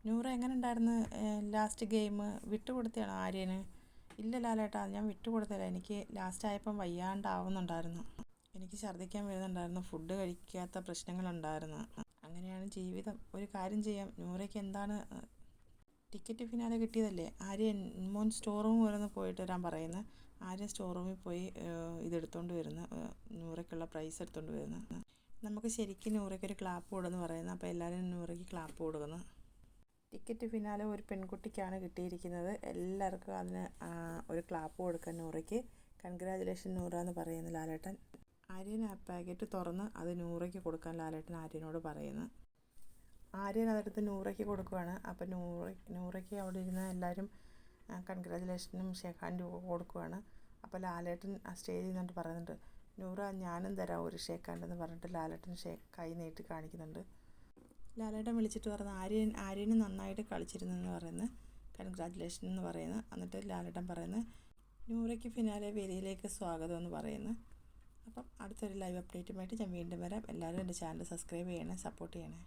നൂറ എങ്ങനെ ഉണ്ടായിരുന്നു last game? വിട്ടുകൊടുത്തതാണോ ആര്യന്? ഇല്ല ലാലേട്ടാ, ഞാൻ വിട്ടുകൊടുത്തില്ല. എനിക്ക് ലാസ്റ്റ് ആയപ്പം വയ്യാണ്ടാവുന്നുണ്ടായിരുന്നു. എനിക്ക് ഛർദ്ദിക്കാൻ വരുന്നുണ്ടായിരുന്നു. ഫുഡ് കഴിക്കാത്ത പ്രശ്നങ്ങളുണ്ടായിരുന്നു. അങ്ങനെയാണ് ജീവിതം. ഒരു കാര്യം ചെയ്യാം, നൂറയ്ക്ക് എന്താണ് ടിക്കറ്റ് ഫിനാലെ കിട്ടിയതല്ലേ? ആര്യൻ മോൻ സ്റ്റോർ റൂം വരെ ഒന്ന് പോയിട്ട് വരാൻ പറയുന്നത്. ആര്യൻ സ്റ്റോർ റൂമിൽ പോയി ഇതെടുത്തുകൊണ്ട് വരുന്നു, നൂറയ്ക്കുള്ള പ്രൈസ് എടുത്തുകൊണ്ട് വരുന്നു. നമുക്ക് ശരിക്കും നൂറയ്ക്കൊരു ക്ലാപ്പ് കൊടുന്ന് പറയുന്നു. അപ്പോൾ എല്ലാവരും നൂറയ്ക്ക് ക്ലാപ്പ് കൊടുക്കുന്നു. ടിക്കറ്റ് ഫിനാലെ ഒരു പെൺകുട്ടിക്കാണ് കിട്ടിയിരിക്കുന്നത്. എല്ലാവർക്കും അതിന് ഒരു ക്ലാപ്പ് കൊടുക്കാൻ നൂറയ്ക്ക്. കൺഗ്രാജുലേഷൻ നൂറ എന്ന് പറയുന്നു ലാലേട്ടൻ. ആര്യൻ ആ പാക്കറ്റ് തുറന്ന് അത് നൂറയ്ക്ക് കൊടുക്കാൻ ലാലേട്ടൻ ആര്യനോട് പറയുന്നു. ആര്യൻ അതെടുത്ത് നൂറയ്ക്ക് കൊടുക്കുകയാണ്. അപ്പോൾ നൂറയ്ക്ക് അവിടെ ഇരുന്ന് എല്ലാവരും കൺഗ്രാജുലേഷനും ഷേക്ക് ഹാൻഡ് കൊടുക്കുകയാണ്. അപ്പോൾ ലാലേട്ടൻ ആ സ്റ്റേജിൽ നിന്നിട്ട് പറയുന്നുണ്ട്, നൂറ ഞാനും തരാം ഒരു ഷേക്ക് ഹാൻഡ് എന്ന് പറഞ്ഞിട്ട് ലാലേട്ടൻ കൈ നീട്ടി കാണിക്കുന്നുണ്ട്. ലാലേട്ടൻ വിളിച്ചിട്ട് പറഞ്ഞു, ആര്യന് നന്നായിട്ട് കളിച്ചിരുന്നെന്ന് പറയുന്നത്, കൺഗ്രാജുലേഷൻ എന്ന് പറയുന്നു. എന്നിട്ട് ലാലേട്ടൻ പറയുന്നത്, നൂറയ്ക്ക് ഫിനാലെ വേദിയിലേക്ക് സ്വാഗതം എന്ന് പറയുന്നു. അപ്പം അടുത്തൊരു ലൈവ് അപ്ഡേറ്റുമായിട്ട് ഞാൻ വീണ്ടും വരാം. എല്ലാവരും എൻ്റെ ചാനൽ സബ്സ്ക്രൈബ് ചെയ്യണേ, സപ്പോർട്ട് ചെയ്യണേ.